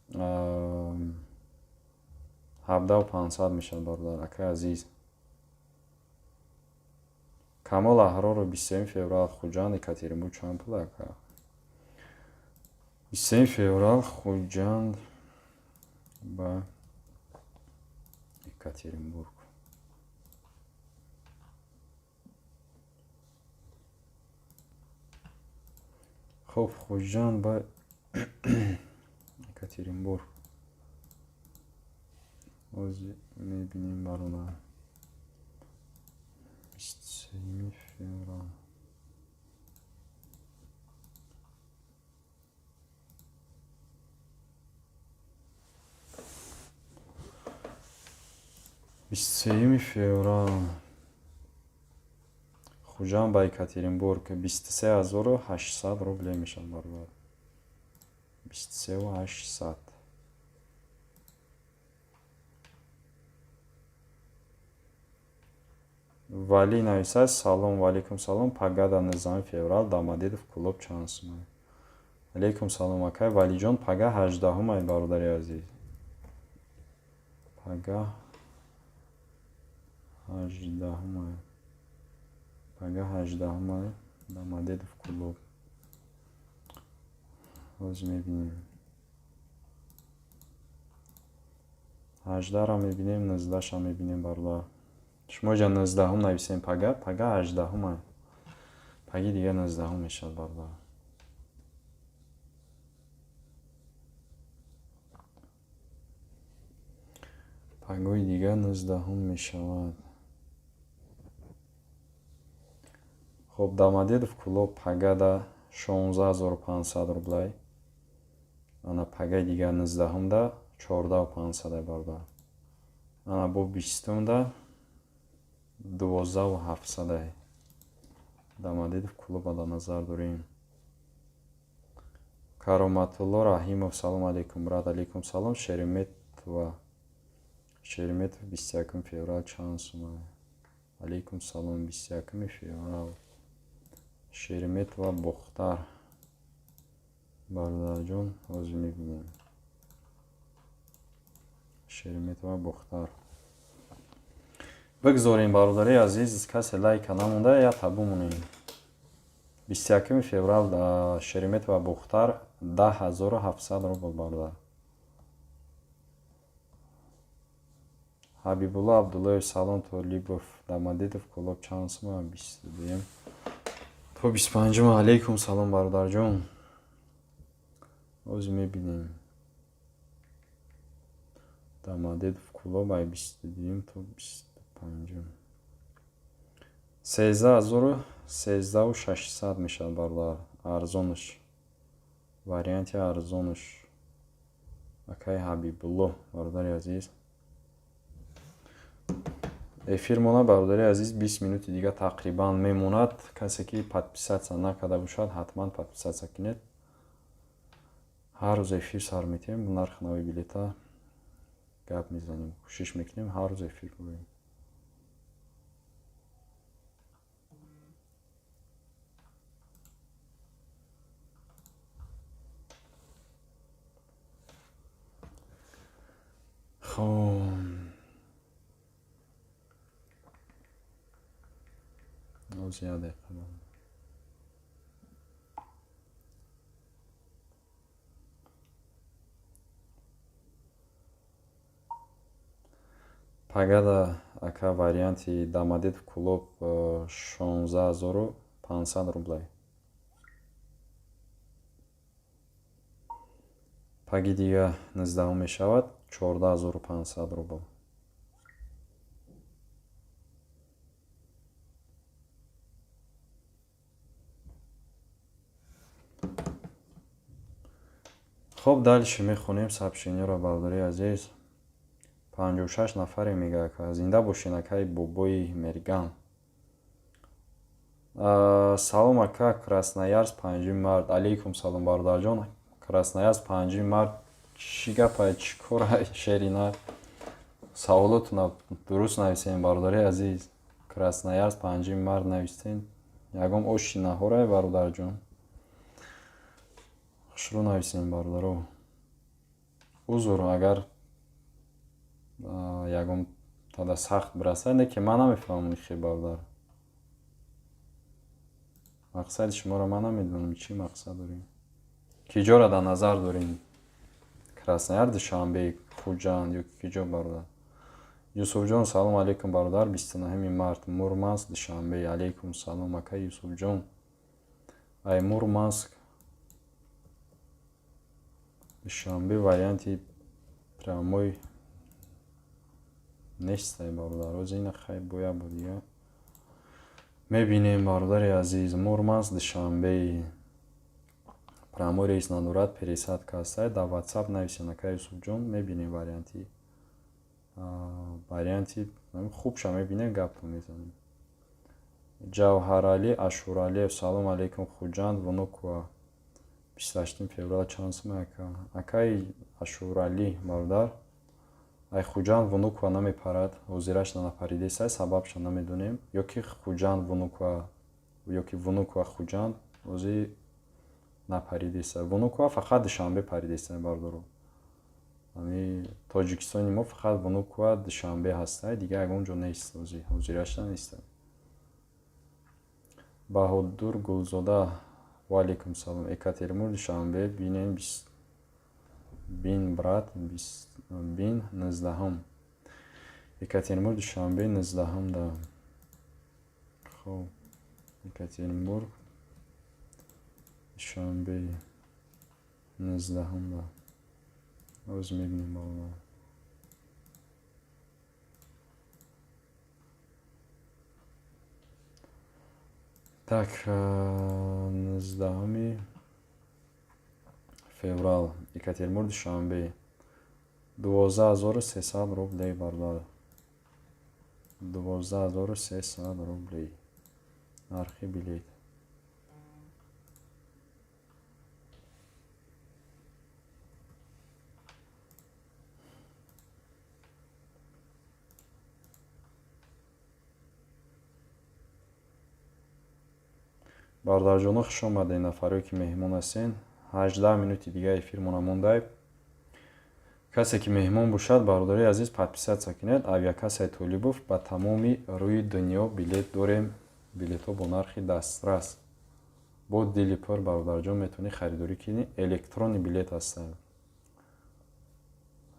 A: 17,500 мешавад бародар. Акаи азиз, камол аҳрору 23 феврал хуҷанд Екатеринбург чанд пул ака? 23 феврал хуҷанд ба Екатеринбург. хуб, хуҷанд ба Екатеринбург. ҳозир мебинем бародар. 23 феврал. феврал хуҷанд ба Екатеринбург 23800 рубле мешавад бародар. 23800. валӣ нависад: салом ва алейкум салом, пагада 19 феврал Дамадидов клуб чанд сум? алейкум салом акай Валиҷон, пага 18 бародари азиз. Пага 18 пага 18 Дамадидов клуб. ҳозир мебинем 18-ра мебинем, 19-ша мебинем бародар. шумо ҷа 19 нависем пага 18 паги дига 19 мешавад бародар. пагои дига 19 мешавад. хуб, Дамадидов клуб пагада 16500 рублей. ана пагаи дига 19 14500 бародар. ана бо 20 12700. Дамадидов клуба дар назар дорем. Кароматулло Раҳимов, салом алейкум брат. алейкум салом. Шереметова 21 феврал чанд сум? алейкум салом. 21 феврал Шереметова Бухтар бародарҷон. ҳозир мебинем Шереметова Бухтар. бигзорем бародари азиз, касе лайка намонда, я табу монем. 21 феврал Шереметова Бухтар 10700 рубл бародар. Ҳабибулла Абдуллаев, салом Толибов, Дамадидов клуб чанд сум? 22 то 25. алейкум салом бародарҷон. ҳозир мебинем Дамадидов клуб 22 то 25. 13600 мешавад бародар. арзонаш, варианти арзонаш. акай Ҳабибулло бародари азиз. эфир монад бародари азиз, 20 минути дига тақрибан мемонад. касе ки подписатсия накарда бошад, ҳатман подписатсия кинед. ҳар рӯз эфир сар метем. нархи нави билета гап мезанем, кӯшиш мекунем ҳар рӯз эфир кунем. хоб, ҳозир як дақиқа дорам. пагада ака варианти Дамадидов клуб 16500 рублей. паги дига 19 мешавад 14500 рубл. хоб, дальше мехонем сообщениеро бародари азиз. 56 нафаре мега ака зинда бошин акай Бобои Мерган. салом ака Красноярск 5 март. алейкум салом бародарҷон. Красноярск 5 март чӣ гапа, чӣ кора шерина? саволотуна дуруст нависем бародари азиз. Красноярск 5 март навистен. Ягом оши наҳорай бародарҷон. Хушрӯ нависем бародаро. Узр агар ягом тада сахт бирасад, не ки ман намефаҳмам ихе бардар. мақсади шуморо ман намедонам, чӣ мақсад дорем. Ки ҷора дар назар дорем? Красноярск, Душанбе, Хуҷанд ё ки ҷо бародар? Юсуфҷон салом алейкум бародар. 29 март Мурманск, Душанбе. Алейкум салом ака Юсуфҷон. Ай Мурманск, Душанбе варианти прямой нестай бародар. Оз ина хай боя будия. Мебинем бародари азиз. Мурманск, Душанбе. Прямой рейс надорад, пересадка ҳастай. Дар WhatsApp нависен ака Юсуфҷон. Мебинем варианти хубша мебинем, гапро мезанем. Ҷавҳарали Ашуралиев салом алейкум Хуҷанд Вунукова. 28 феврал чансм ака. Акаи Ашурали бародар. Ай Хуҷанд Вунукова намепарад. Ҳозираш нанапаридесай, сабабша намедонем. Ё ки Хуҷанд Вунукова ё ки Вунукова Хуҷанд ози напаридесай. Вунукова фақат Душанбе паридесай бародаро. Ами Тоҷикистони мо фақат Вунукова Душанбе ҳастай, дига ягон ҷо нест. Ҳозирашда нест. Баҳодур Гулзода ва алейкум салом. Екатеринбург, Душанбе. Бинем бин брат бин 19. Екатеринбург, Душанбе 19 да. Хоб Екатеринбург, Душанбе 19 да. Оз мебинем бародар. Так, 19 феврал Екатеринбург, Душанбе. 12300 рублей бародар. 12300 рублей. Нархи билет. Бародарҷоно хуш омадед. Нафаре ки меҳмон ҳастен. 18 минути дига эфирмона мондай. Касе ки меҳмон бошад, бародари азиз, подписатсия кунед. Авиакассаи Толибов ба тамоми рӯи дунё билет дорем. Билетҳо бо нархи дастрас. Бо дили пур бародарҷон метавонӣ харидорӣ кунӣ. Электронни билет ҳастанд.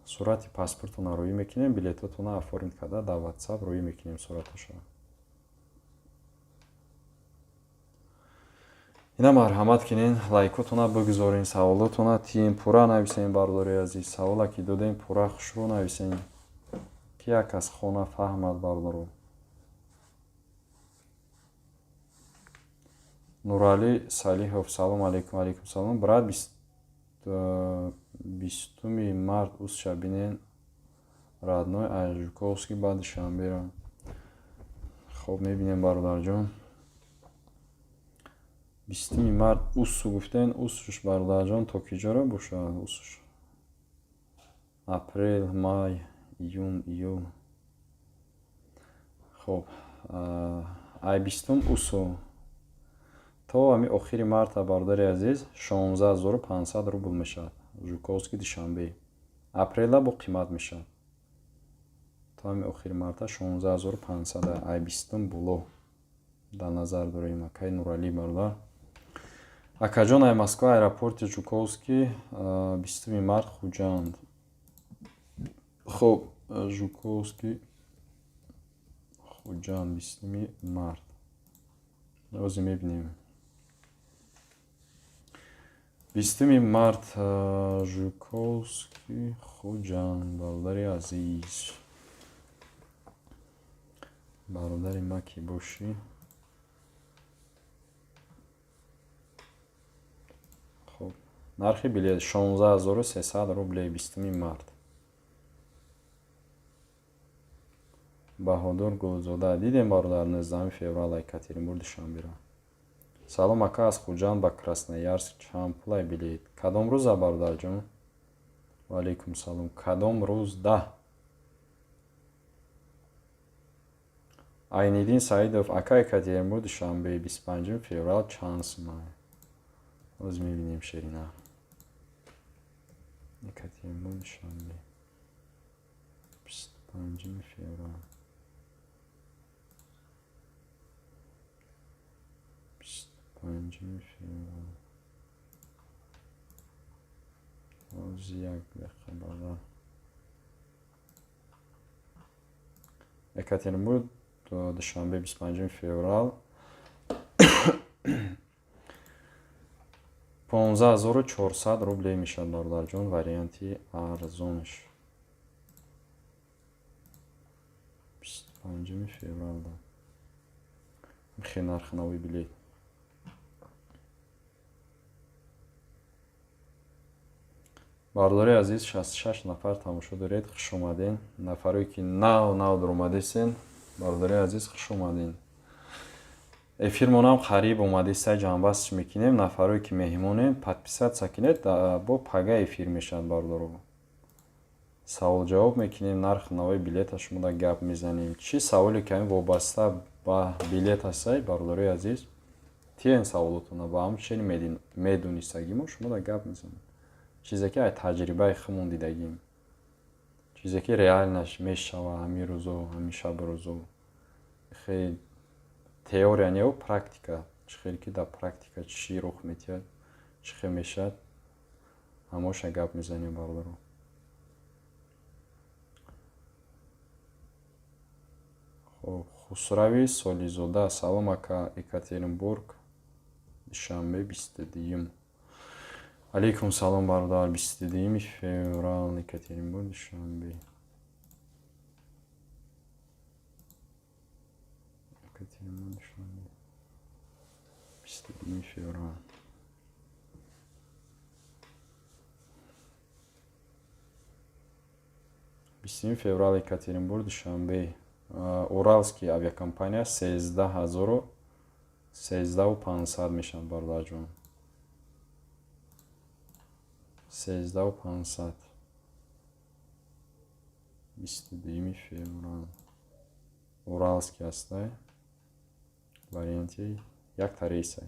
A: Сурати паспортона рӯӣ мекунем. Билетотона оформит карда дар WhatsApp рӯӣ мекунем сураташо. ина марҳамат кунен, лайкотона бигузорен, саволотона тием пурра нависен бародари азиз. Савола ки додем пурра хушрӯ нависен. Ки як кас хона фаҳмад бародаро. Нурали Салиҳов салом алейкум. Алейкум салом. Брат 20 март уз шабинен родной аз Жуковский ба Душанбе. Хоб мебинем бародарҷон. 20 март усу гуфтен. Усуш бародарҷон то ки ҷора бошад? Усуш апрел, май, июн, июл. Хоб ай 20 усу то ами охири марта бародари азиз 16500 рубл мешавад. Жуковский, Душанбе. Апрела бо қимат мешавад. То ами охири марта 16500 ай 20 було дар назар дорем. Акай Нурали бародар. Акаҷон ай Москва аэропорти Жуковский 20 март Хуҷанд. Хоб Жуковский Хуҷанд 20 март. Ози мебинем. 20 март Жуковский Хуҷанд. Бародари азиз. Бародари ма ки бошӣ. Хоб нархи билет 16300 рублей 20 март. Баҳодур Гулзода. Дидем бародар 19 феврал Екатеринбург, Душанбе. Салом ака аз Хуҷанд ба Красноярск чанд пулай билет? Кадом рӯза бародарҷон? Ва алейкум салом. Кадом рӯз? Да. Айнидин Саидов, ака Екатеринбург, душанбе 25 феврал чанс май. Оз мебинем шерина. Екатеринбург, душанбе 25 феврал. 25 феврал. Оз як бехабара. Екатеринбург, душанбе 25 феврал. 15400 рублей мешад бародарҷон, варианти арзонш. 25 февралда михе нарх навои билет. Бардори азиз, 66 нафар тамошо доред, хуш омаден. Нафаре ки нав дуромадесен, бардори азиз, хуш омаден. Эфирмонам қариб омади, сай ҷанбастш мекунем. Нафаре ки меҳмонен, подписатся кинед, бо пага эфир мешад бардоро. Савол ҷавоб мекунем, нарх навои билета шумода гап мезанем. Чӣ саволе ки ҳамин вобаста ба билет ҳастай, бардори азиз, тиен саволотона ба ҳам чен медонистагимо шумода гап мезанем. Чизе ки ай таҷрибаи худмон дидагим, чизе ки реальнаш мешава ҳамин рӯзо, ҳамин шабрӯзо. Хеле теория не практика, чӣ хеле ки дар практика чӣ рух метиҳад, чӣ хел мешавад, ҳамоша гап мезанем бардоро. Хусрави Солизода, салом ака, Екатеринбург, душанбе 22. Алейкум салом бародар, 22 феврал, Екатеринбург, душанбе. Екатеринбург, душанбе 22 феврал. феврал, Екатеринбург, душанбе. Уралский авиакомпания 13500 мешанд бародарҷон. 13500. 22 феврал. Уралский ҳастай. Варианти якта рейсай.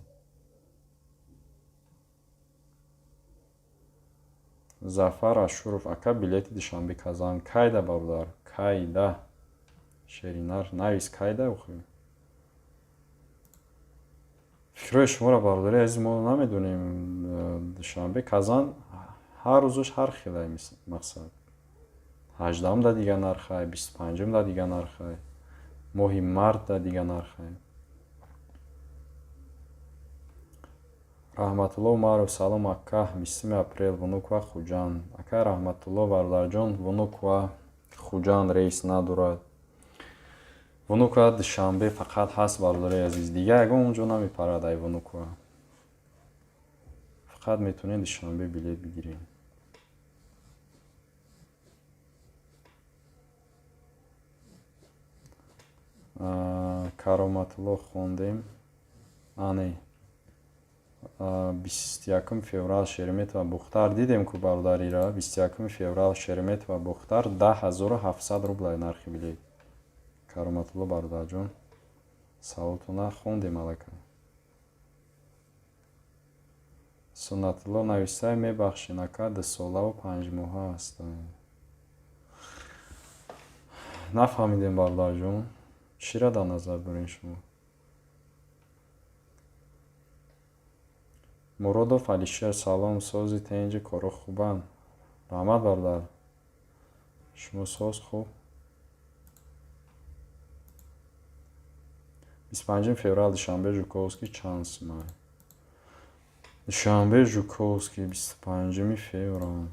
A: Зафар Ашуров, ака билети душанбе Казан. Кайда бародар? Кайда? Шеринар навис кайда ухӯ. Фикрҳои шуморо бародари азиз, мо намедонем. Душанбе Казан ҳар рӯзаш ҳар хелай мақсад. 18 да дига нархай, 25 да дига нархай, моҳи март да дига нархай. Раҳматулло Умаров, салом ака, 20 апрел, Вунуква Хуҷанд. Ака Раҳматулло бародарҷон, Вунуква Хуҷанд рейс надорад. Вунуква душанбе фақат ҳаст бародари азиз. Дига ягон онҷо намепарад ай Вунуква. Фақат метонед душанбе билет бигиред. Кароматулло хондем. Ане 21 феврал Шереметова Бухтар дидем ку бародарира. 21 феврал Шереметова Бухтар 10700 рублай нархи билет. Кароматулло бародарҷон, саволтона хондем алака. Суннатулло навистай, мебахшин ака, 2 солаву 5 моҳа ҳастанд. Нафаҳмидем бародарҷон, чиро дар назар дорем шумо? Муродов Алишер, салом, сози тенҷи коро хубанд. Раҳмат бародар, шумо соз хуб. 25 феврал душанбе Жуковский чанс май. Душанбе Жуковский 25 феврал.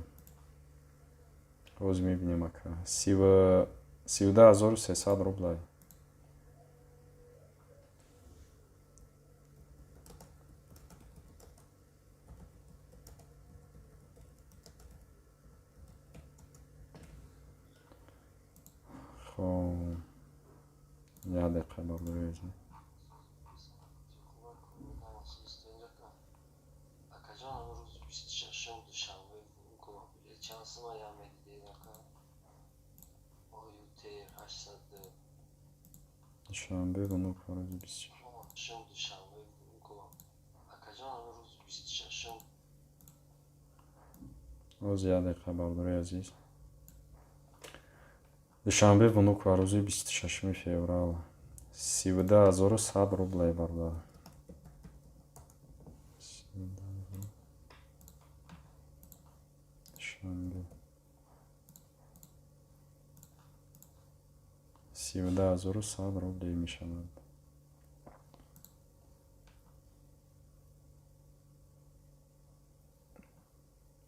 A: Оз мебинем ака. 12300 рублай. Хо. Я дақиқа бардорем. Душанбе внук рӯзи 26. Рӯзи 1 дақиқа бардори азиз. Душанбе внук ва рӯзи 26 феврал 12100 рублей бардар. Душанбе 12100 рублей мешавад.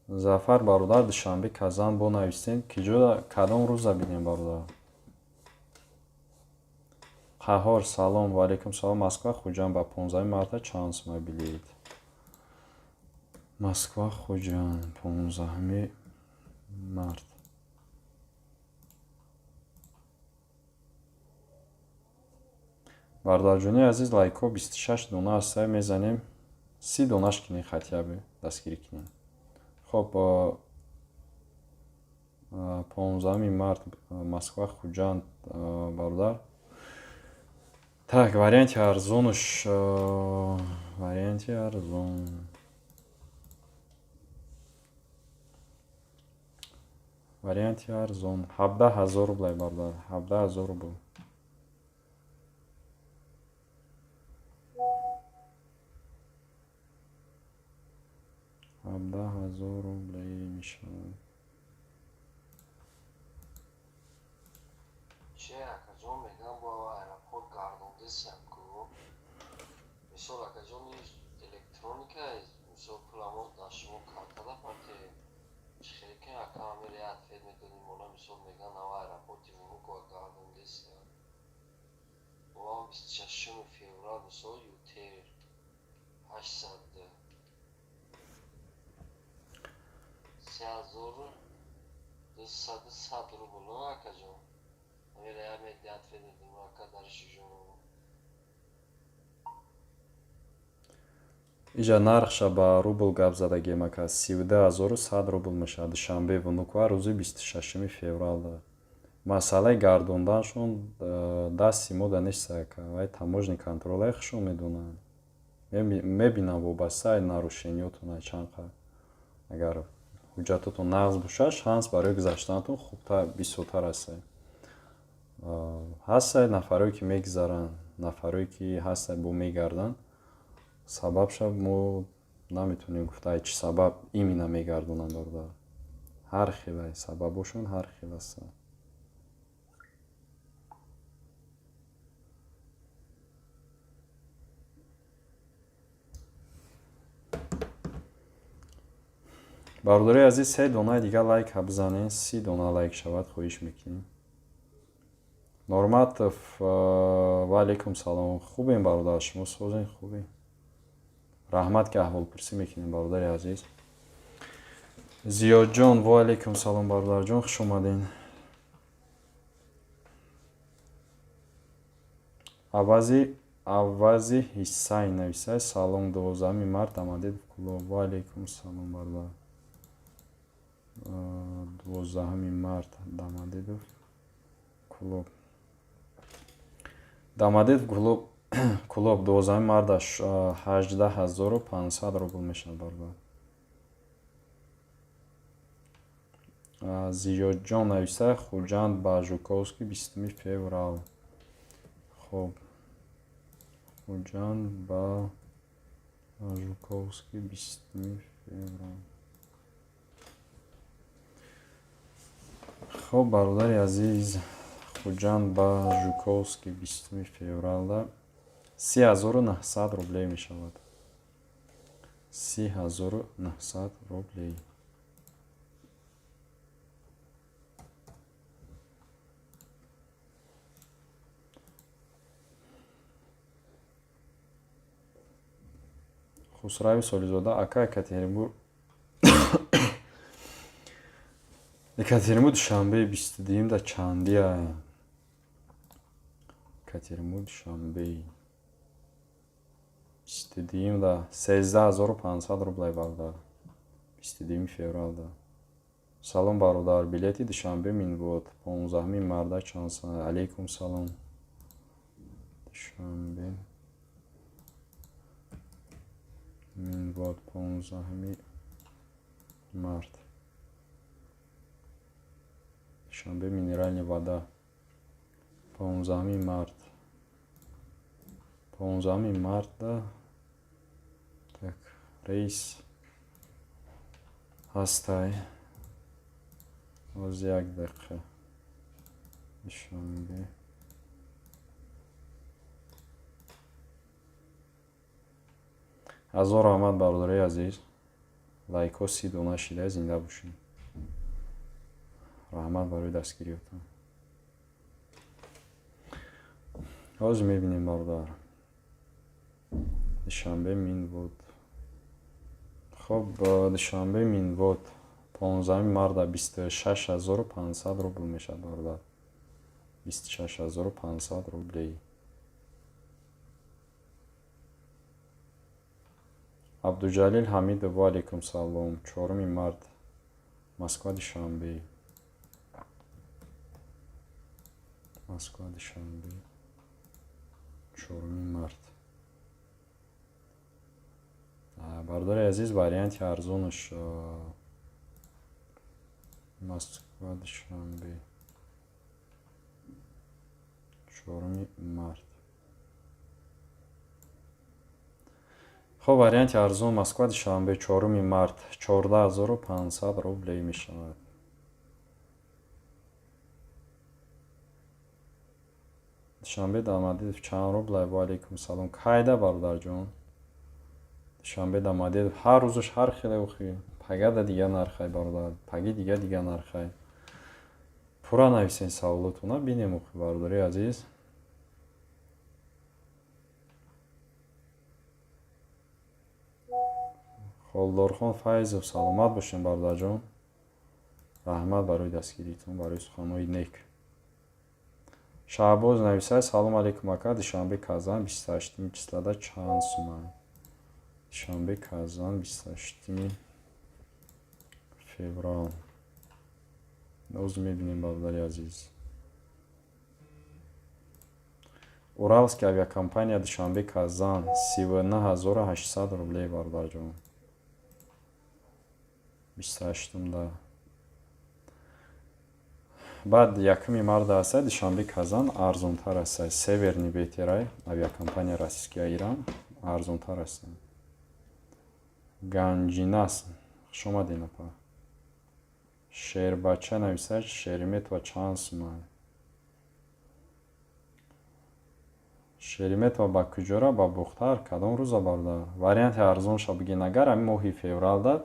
A: Зафар бародар душанбе казан бо навистем киҷо кадом рӯза бинем бародар. Қаҳор салом ва алейкум салом. Москва Хуҷанд ба 15 марта чанд сомай билет? Москва Хуҷанд 15 март. Бародарҷони азиз лайко 26 дона аст. Сай мезанем 30 донаш кинем хатябе дастгирӣ кинем. Хоб 15 март Москва Хуҷанд бародар. Так, варианти арзонуш варианти арзон. Варианти арзон 17000 рублей бародар. 17000 рублей. 17000 рублей мешавад. Иҷа нархша ба рубл гап зада гемака 32100 рубл мешавад. Душанбе внуква рӯзи 26 феврал. Масъалаи гардонданшон дасти мо да нест. Вай таможни контролаи хушон медонанд. Мебинам вобастаи нарушениётон чанд қадр. Агар ҳуҷҷатотон нағз бошад, шанс барои гузаштанатон хубтар бисёртар аст. Ҳастаи нафарое ки мегузаранд, нафарое ки ҳастаи бо мегарданд. Сабабша мо наметонем гуфта чӣ сабаб имина мегардонанд бародар. Ҳар хела сабабошон ҳар хел астанд. бародари азиз 3 донаи дигар лайк бизанед. 30 дона лайк шавад хоҳиш мекунем. Норматов ва алейкум салом. Хубем бародар, шумо созен хубем. Раҳмат ки аҳволпурсӣ мекунем бародари азиз. Зиёдҷон ва алейкум салом бародарҷон, хуш омаден. авази ҳиссаи нависай салом 12 март Амадед Кулоб. Ва алейкум салом бародар. 12 март Дамадедов Кулоб. Дамадедов Кулоб 12 март 18500 рубл мешавад бародар. Зиёдҷон нависай Хуҷанд ба Жуковский 20 феврал. Хоб Хуҷанд ба Жуковский 20 феврал. Хоб бародари азиз Хуҷанд ба Жуковский 20 феврал 3900 рублей мешавад. 3900 рублей. Хусрави Солизода ака Екатеринбург Душанбе 22 да чандия. Екатеринбург Душанбе 22 да 13500 рублей бародар. 22 феврал да. Салом бародар, билети Душанбе минвод 15 марда чанд сомай. Алейкум салом. шанбе минвод 15 март. Шанбе минеральная вода 15 март. 15 марта. Так, рейс ҳастай оз як дақиқа шанбе ҳазор раҳмат бародари азиз, лайкҳо 30 дона шида, зинда бошед. раҳмат барои дастгириётон. ҳозир мебинем бародар душанбе минвод. хоб душанбе минвод 15 марта 26500 рубл мешавад бародар. 26500 рублей. Абдуҷалил Ҳамидов, ва алейкум салом. 4 март Москва душанбе. Москва душанбе 4 март. Бародари азиз, варианти арзонаш Москва душанбе 4 март. хоб варианти арзон Москва душанбе 4 март 14500 рублей мешавад. душанбе Дамадидов чанд рублай? Ва алейкум салом. Кайда бародарҷон? душанбе Дамадидов ҳар рӯзаш ҳар хеле ухи. Пагада дига нархай бародар. Паги дига нархай. Пура нависен саволотуна бинем ухи бародари азиз. Холдорхон Файзов, саломат бошен бародарҷон. раҳмат барои дастгиритон, барои суханои нек. Шаҳбоз нависай, салом алейкум ака. душанбе Казан 28 числода чанд суман? душанбе Казан 28 феврал. ҳозир мебинем бародари азиз. Уралский авиакомпания душанбе Казан 39800 рублей бародарҷон. 28-да. баъд 1 марта ҳастай душанбе Казан арзонтар ҳастай. Северный ветер авиакомпания российская Иран арзонтар ҳастай. Ганҷинас хушомадед апа. Шербача нависай, Шереметова чанд суман? Шереметова ба куҷора? ба Бухтар? Кадом рӯза бародар? варианти арзонша бигин. агар ҳамин моҳи февралда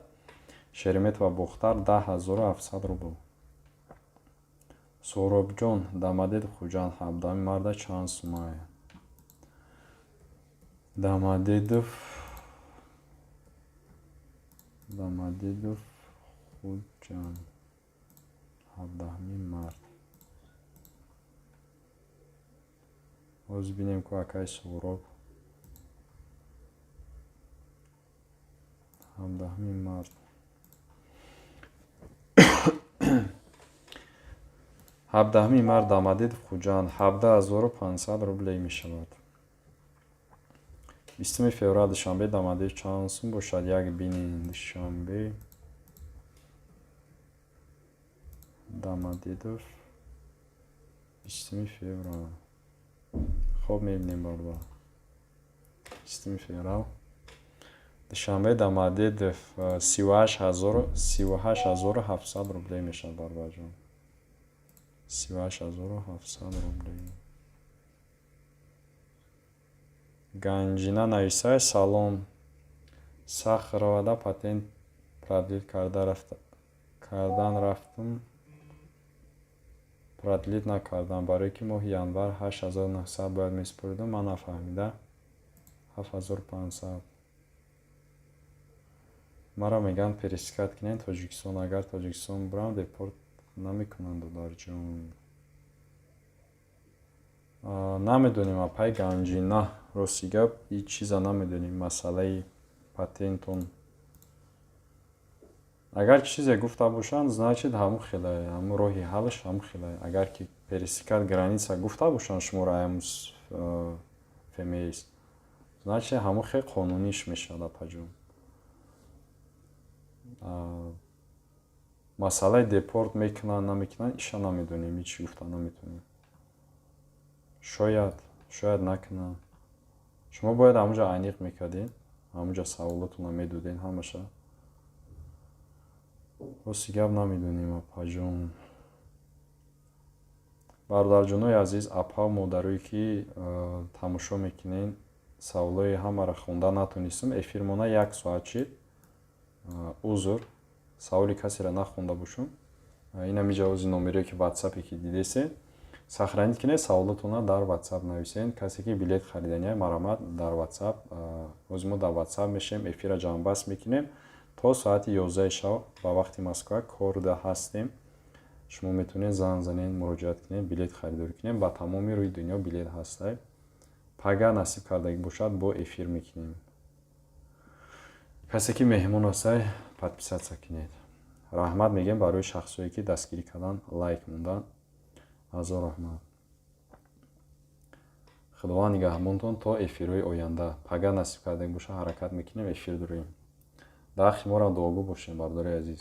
A: Шереметова Бухтар 10700 рубл. Соробҷон Дамадидов Хуҷанд 17 марта чанд сумай? Дамадидов Хуҷанд 17 март. ҳозир бинем ку акай Сороб 17 март. 17 март Дамадидов Хуҷанд 17500 рублей мешавад. 20 феврал душанбе Дамадидов чанд сум бошад? як бинем. душанбе Дамадидов 20 феврал. хоб мебинем бародар. 20 феврал душанбе Дамадидов 38700 рублей мешавад бародарҷон. 38700 рублей. Ганҷина нависай, салом. Сахаровада патент продлит кардан рафтам. продлит накардам. барои ки моҳи январ 8900 бояд месупурдам. ман нафаҳмида 7500. мара меган пересикат кинен Тоҷикистон. агар Тоҷикистон бурам депорт намекунанд додарҷон. намедонем апай Ганҷина. рости гап ҳеҷ чиза намедонем масъалаи патентон. агар чизе гуфта бошанд, значит ҳамун хеле, ҳамун роҳи ҳалаш ҳамун хеле. агар ки пересикат граница гуфта бошанд шуморо ПМС. Значит, ҳамон хеле қонуниш мешавад паҷон. Масъалаи депорт мекунанд, намекунанд, иша намедонем, ҳеч гуфта наметонем. Шояд накунанд. Шумо бояд ҳамонҷо айниқ мекардед, ҳамонҷо саволотуна медодед ҳамаша. Роси гап намедонем апаҷон. Бародарҷонои азиз, апҳо модарое ки тамошо мекунед, саволои ҳамаро хонда натонистам. Эфир мона 1 соат шид. Узр, саволи касеро нахонда бошам. Ина миҷавози номере ки WhatsApp ки дидесед. Сахранид кинед, саволотуна дар WhatsApp нависед. Касе ки билет харидания марамад дар WhatsApp. Оз мо дар WhatsApp мешем, эфира ҷамъбаст мекунем. То соати 11 шаб ба вақти Москва корда ҳастем. Шумо метавонед занг занед, муроҷиат кунед, билет харидорӣ кунед. Ба тамоми рӯи дунё билет ҳастад. Пага насиб кардаги бошад, бо эфир мекунем. Касе ки меҳмон ҳастад, подписатсия кунед. Раҳмат мегем барои шахсое ки дастгирӣ кардан, лайк мондан. Азо раҳмат. Худованд нигаҳбонтон то эфирҳои оянда. Пага насиб кардаги бошад, ҳаракат мекунем, эфир дорем. Дахи моро дуогӯ бошем, бардори азиз.